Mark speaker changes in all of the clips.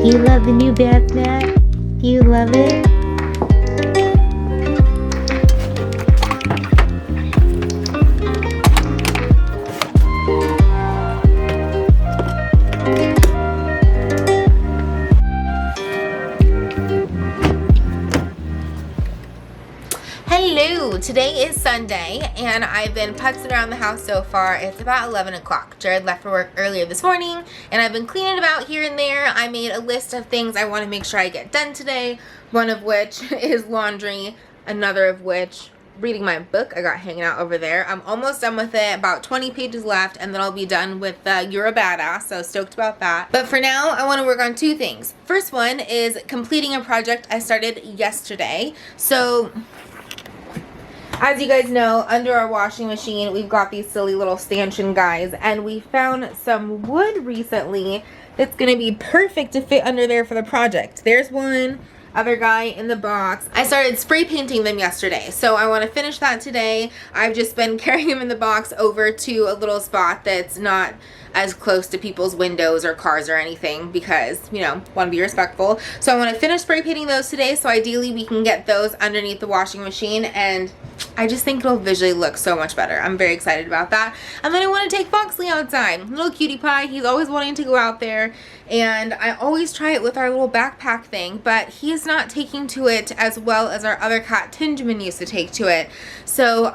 Speaker 1: you love the new bath mat? Do you love it?
Speaker 2: Hello, today is Sunday and I've been putzing around the house so far. It's about 11 o'clock. Jared left for work earlier this morning and I've been cleaning about here and there. I made a list of things I want to make sure I get done today, one of which is laundry, another of which reading my book I got hanging out over there. I'm almost done with it, about 20 pages left, and then I'll be done with You're a Badass, so stoked about that. But for now, I want to work on two things. First one is completing a project I started yesterday. So as you guys know, under our washing machine, we've got these silly little stanchion guys, and we found some wood recently that's going to be perfect to fit under there for the project. There's one other guy in the box. I started spray painting them yesterday, so I want to finish that today. I've just been carrying them in the box over to a little spot that's not as close to people's windows or cars or anything because, you know, want to be respectful. So I want to finish spray painting those today, so ideally we can get those underneath the washing machine, and I just think it'll visually look so much better. I'm very excited about that. And then I want to take Foxley outside. Little cutie pie, he's always wanting to go out there, and I always try it with our little backpack thing, but he's not taking to it as well as our other cat Tinjamin used to take to it. So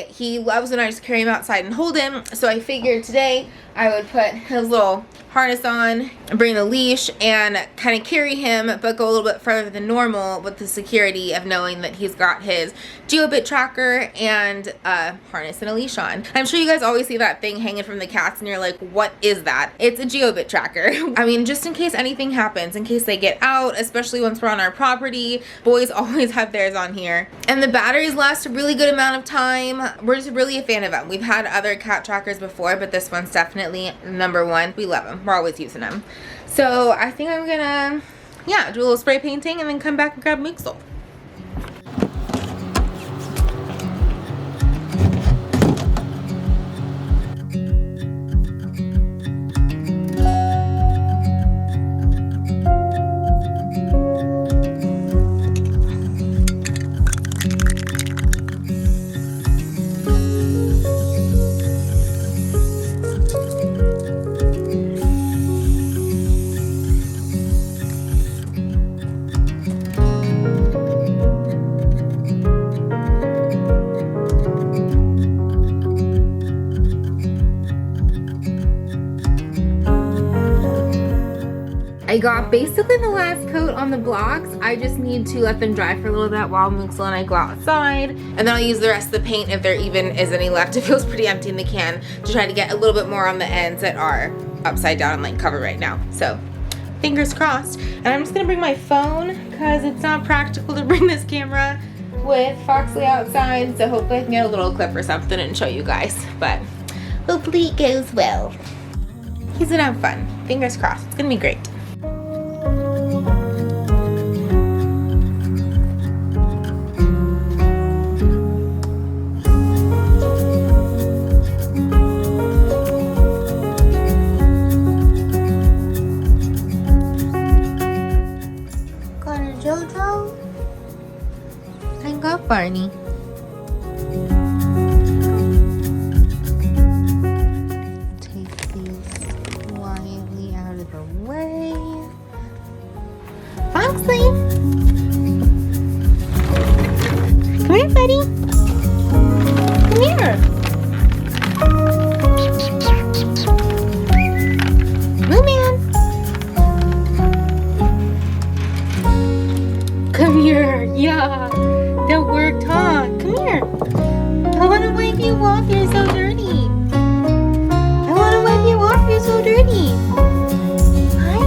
Speaker 2: he loves when I just carry him outside and hold him, so I figured today I would put his little harness on and bring the leash and kind of carry him, but go a little bit further than normal with the security of knowing that he's got his GeoBit tracker and a harness and a leash on. I'm sure you guys always see that thing hanging from the cats and you're like, what is that? It's a GeoBit tracker. I mean, just in case anything happens, in case they get out, especially once we're on our property, boys always have theirs on here. And the batteries last a really good amount of time. We're just really a fan of them. We've had other cat trackers before, but this one's definitely number one. We love them. We're always using them. So I think I'm gonna, do a little spray painting and then come back and grab Mixel. I got basically the last coat on the blocks. I just need to let them dry for a little bit while Mixel and I go outside, and then I'll use the rest of the paint if there even is any left. It feels pretty empty in the can to try to get a little bit more on the ends that are upside down and like covered right now. So fingers crossed. And I'm just gonna bring my phone because it's not practical to bring this camera with Foxley outside, so hopefully I can get a little clip or something and show you guys, but hopefully it goes well. He's gonna have fun. Fingers crossed. It's gonna be great. Jojo, I got Barney. Take these quietly out of the way. Foxley, come here, buddy. Come here. Come man. Come here, yeah, that worked, huh? Come here. I want to wipe you off, you're so dirty. I want to wipe you off, you're so dirty. Hi.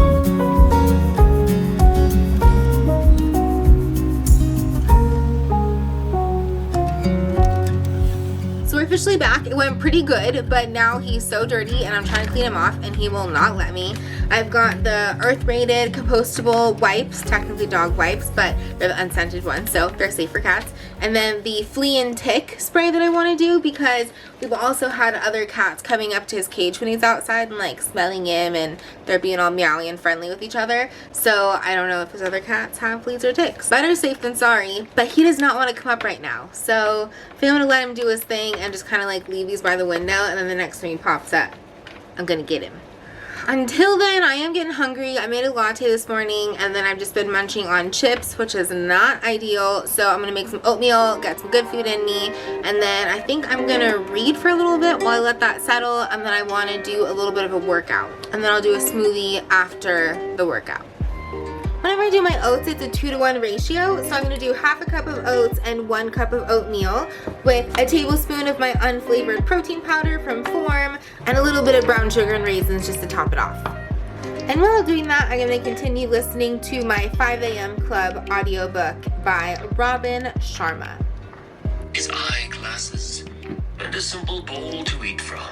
Speaker 2: officially back. It went pretty good, but now he's so dirty and I'm trying to clean him off and he will not let me. I've got the earth-rated compostable wipes, technically dog wipes, but they're the unscented ones, so they're safe for cats. And then the flea and tick spray that I want to do, because we've also had other cats coming up to his cage when he's outside and like smelling him, and they're being all meowy and friendly with each other. So I don't know if his other cats have fleas or ticks. Better safe than sorry, but he does not want to come up right now. So I think I'm gonna let him do his thing and just kind of like leave these by the window, and then the next time he pops up, I'm gonna get him. Until then, I am getting hungry. I made a latte this morning, and then I've just been munching on chips, which is not ideal. So I'm gonna make some oatmeal, get some good food in me, and then I think I'm gonna read for a little bit while I let that settle, and then I wanna do a little bit of a workout. And then I'll do a smoothie after the workout. Whenever I do my oats, it's a 2-to-1 ratio. So I'm gonna do half a cup of oats and 1 cup of oatmeal with a tablespoon of my unflavored protein powder from Form and a little bit of brown sugar and raisins just to top it off. And while doing that, I'm gonna continue listening to my 5 a.m. Club audiobook by Robin Sharma.
Speaker 3: His eyeglasses and a simple bowl to eat from.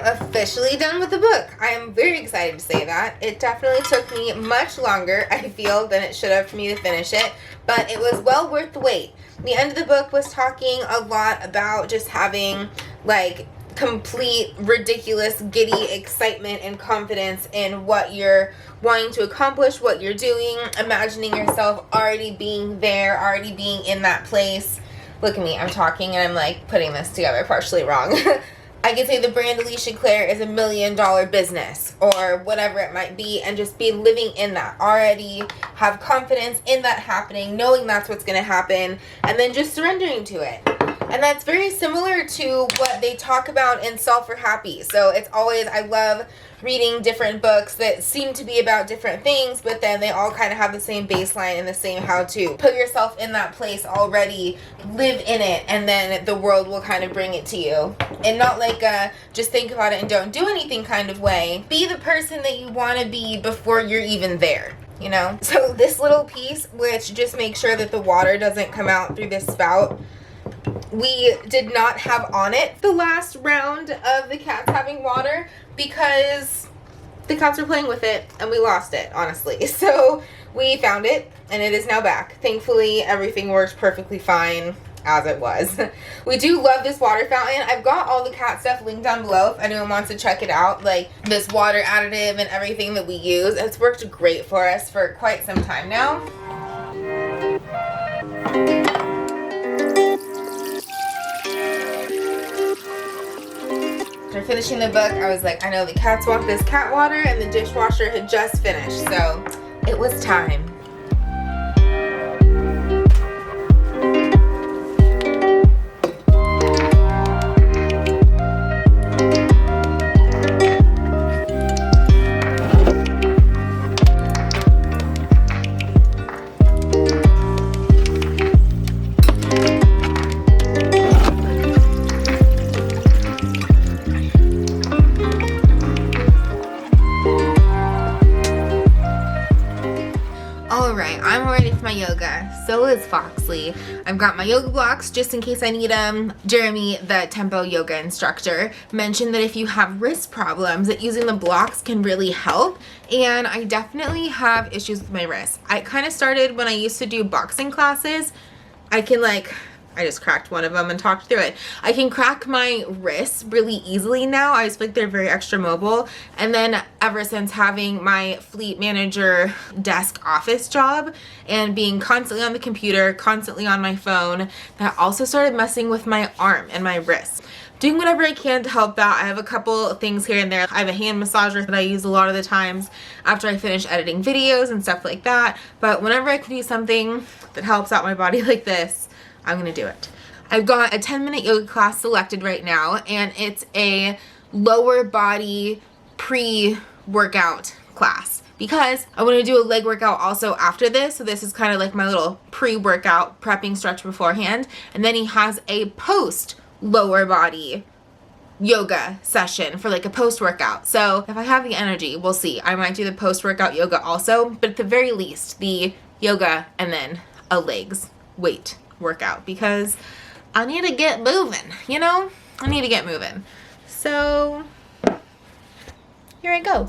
Speaker 2: Officially done with the book. I am very excited to say that. It definitely took me much longer, I feel, than it should have for me to finish it, but it was well worth the wait. The end of the book was talking a lot about just having like complete ridiculous giddy excitement and confidence in what you're wanting to accomplish, what you're doing, imagining yourself already being there, already being in that place. Look at me, I'm talking and I'm like putting this together partially wrong. I could say the brand Alicia Clare is $1 million business or whatever it might be, and just be living in that, already have confidence in that happening, knowing that's what's going to happen, and then just surrendering to it. And that's very similar to what they talk about in Solve for Happy. So it's always, I love reading different books that seem to be about different things, but then they all kind of have the same baseline and the same how-to. Put yourself in that place already, live in it, and then the world will kind of bring it to you. And not like a just think about it and don't do anything kind of way. Be the person that you want to be before you're even there, you know? So this little piece, which just makes sure that the water doesn't come out through this spout, we did not have on it the last round of the cats having water because the cats were playing with it and we lost it, honestly. So we found it and it is now back. Thankfully, everything works perfectly fine as it was. We do love this water fountain. I've got all the cat stuff linked down below if anyone wants to check it out, like this water additive and everything that we use. It's worked great for us for quite some time now. After finishing the book, I was like, I know the cats want this cat water, and the dishwasher had just finished, so it was time. Alright, I'm ready for my yoga. So is Foxley. I've got my yoga blocks just in case I need them. Jeremy, the tempo yoga instructor, mentioned that if you have wrist problems, that using the blocks can really help. And I definitely have issues with my wrists. I kind of started when I used to do boxing classes. I just cracked one of them and talked through it. I can crack my wrists really easily now. I just feel like they're very extra mobile. And then ever since having my fleet manager desk office job and being constantly on the computer, constantly on my phone, that also started messing with my arm and my wrist. Doing whatever I can to help that. I have a couple things here and there. I have a hand massager that I use a lot of the times after I finish editing videos and stuff like that. But whenever I can do something that helps out my body like this, I'm gonna do it. I've got a 10-minute yoga class selected right now, and it's a lower body pre-workout class because I want to do a leg workout also after this. So this is kind of like my little pre-workout prepping stretch beforehand. And then he has a post lower body yoga session for like a post-workout. So if I have the energy, we'll see. I might do the post-workout yoga also, but at the very least, the yoga and then a legs weight workout because I need to get moving, you know? I need to get moving. So here I go.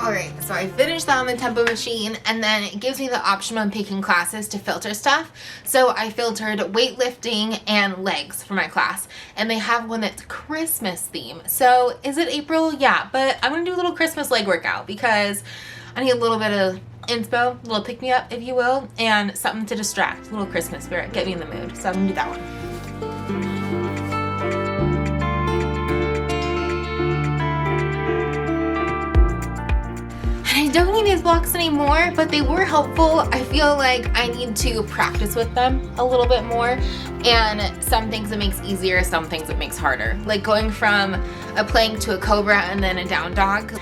Speaker 2: Alright, so I finished that on the tempo machine, and then it gives me the option on picking classes to filter stuff. So I filtered weightlifting and legs for my class, and they have one that's Christmas theme. So is it April? Yeah, but I'm gonna do a little Christmas leg workout because I need a little bit of inspo, a little pick me up, if you will, and something to distract, a little Christmas spirit, get me in the mood. So I'm gonna do that one. I don't need these blocks anymore, but they were helpful. I feel like I need to practice with them a little bit more, and some things it makes easier, some things it makes harder. Like going from a plank to a cobra and then a down dog,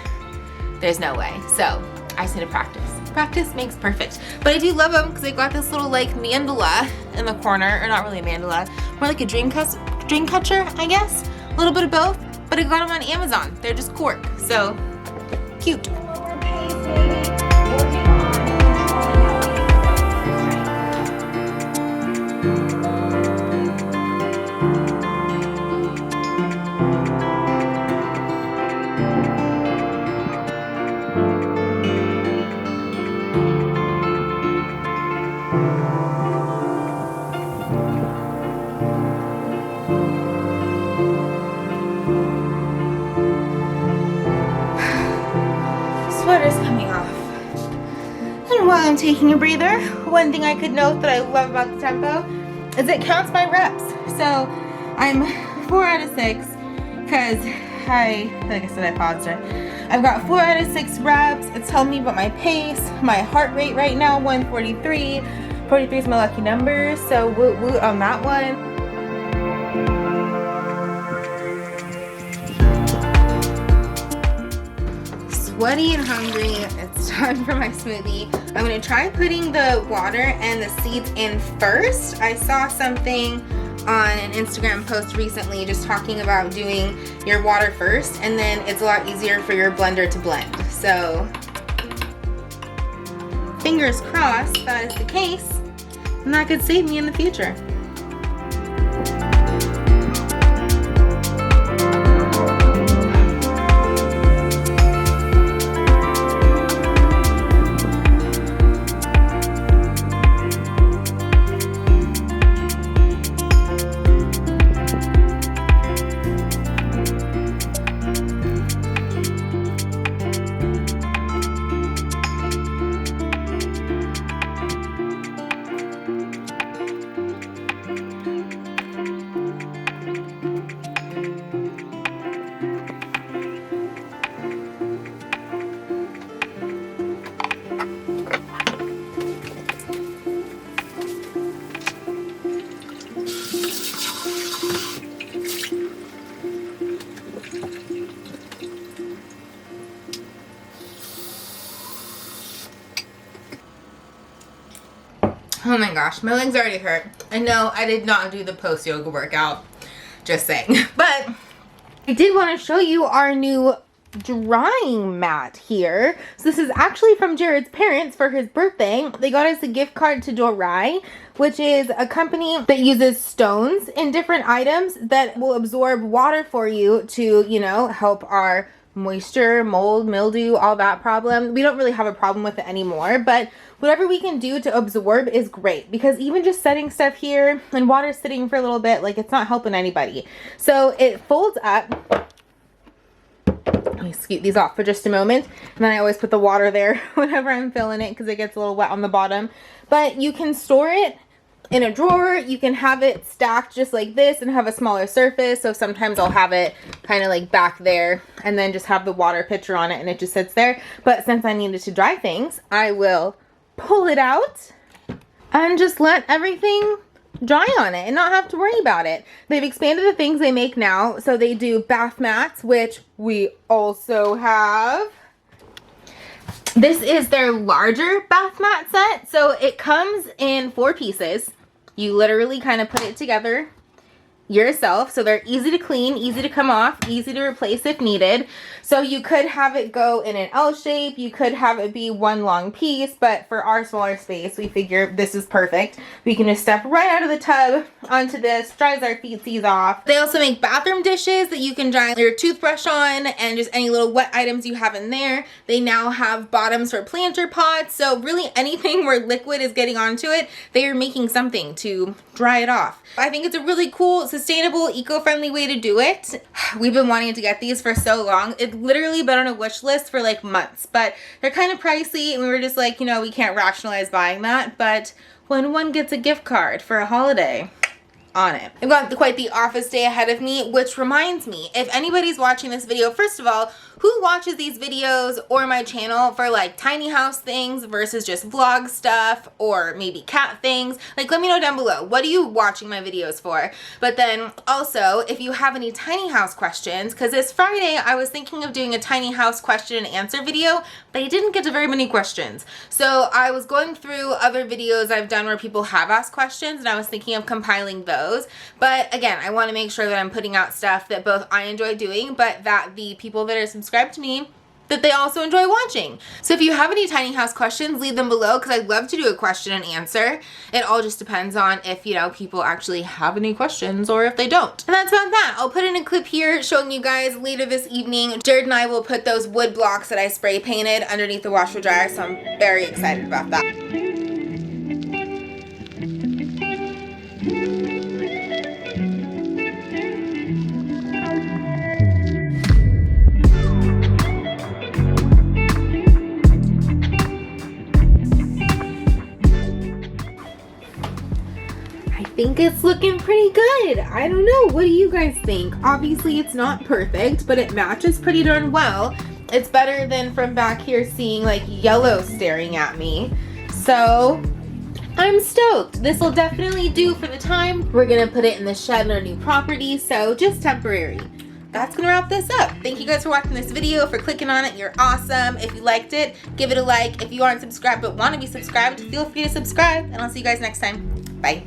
Speaker 2: there's no way. So I just need to practice. Practice makes perfect. But I do love them because they got this little like mandala in the corner, or not really a mandala, more like a dream catcher, I guess. A little bit of both, but I got them on Amazon. They're just cork, so cute. Sweater's coming off. And while I'm taking a breather, one thing I could note that I love about the tempo is it counts my reps. So I'm 4 out of 6 because like I said, I paused it. I've got 4 out of 6 reps. It's telling me about my pace, my heart rate right now, 143. 43 is my lucky number, so woot woot on that one. Sweaty and hungry, it's time for my smoothie. I'm gonna try putting the water and the seeds in first. I saw something on an Instagram post recently just talking about doing your water first, and then it's a lot easier for your blender to blend. So fingers crossed that is the case, and that could save me in the future. Oh my gosh, my legs already hurt. I know I did not do the post yoga workout. Just saying. But I did want to show you our new drying mat here. So this is actually from Jared's parents for his birthday. They got us a gift card to Dry, which is a company that uses stones in different items that will absorb water for you to, you know, help our moisture, mold, mildew, all that problem. We don't really have a problem with it anymore, but whatever we can do to absorb is great, because even just setting stuff here and water sitting for a little bit, like, it's not helping anybody. So it folds up. Let me scoot these off for just a moment. And then I always put the water there whenever I'm filling it because it gets a little wet on the bottom. But you can store it in a drawer. You can have it stacked just like this and have a smaller surface. So sometimes I'll have it kind of like back there and then just have the water pitcher on it and it just sits there. But since I needed to dry things, I will pull it out and just let everything dry on it and not have to worry about it. They've expanded the things they make now. So they do bath mats, which we also have. This is their larger bath mat set. So it comes in 4 pieces. You literally kind of put it together yourself. So they're easy to clean, easy to come off, easy to replace if needed. So you could have it go in an L shape. You could have it be one long piece, but for our smaller space, we figure this is perfect. We can just step right out of the tub onto this, dries our feetsies off. They also make bathroom dishes that you can dry your toothbrush on and just any little wet items you have in there. They now have bottoms for planter pots. So really anything where liquid is getting onto it, they are making something to dry it off. I think it's a really cool, sustainable, eco-friendly way to do it. We've been wanting to get these for so long. It's literally been on a wish list for like months, but they're kind of pricey and we were just like, you know, we can't rationalize buying that. But when one gets a gift card for a holiday, on it. I've got quite the office day ahead of me, which reminds me, if anybody's watching this video, first of all, who watches these videos or my channel for like tiny house things versus just vlog stuff or maybe cat things? Like, let me know down below. What are you watching my videos for? But then also, if you have any tiny house questions, because this Friday I was thinking of doing a tiny house question and answer video, but I didn't get to very many questions. So I was going through other videos I've done where people have asked questions and I was thinking of compiling those. But again, I want to make sure that I'm putting out stuff that both I enjoy doing, but that the people that are subscribed to me, that they also enjoy watching. So if you have any tiny house questions, leave them below because I'd love to do a question and answer. It all just depends on if, you know, people actually have any questions or if they don't. And that's about that. I'll put in a clip here showing you guys later this evening. Jared and I will put those wood blocks that I spray painted underneath the washer dryer, so I'm very excited about that. I think it's looking pretty good. I don't know. What do you guys think? Obviously, it's not perfect, but it matches pretty darn well. It's better than from back here seeing like yellow staring at me. So I'm stoked. This will definitely do for the time. We're gonna put it in the shed in our new property, so just temporary. That's gonna wrap this up. Thank you guys for watching this video, for clicking on it. You're awesome. If you liked it, give it a like. If you aren't subscribed but want to be subscribed, feel free to subscribe, and I'll see you guys next time. Bye.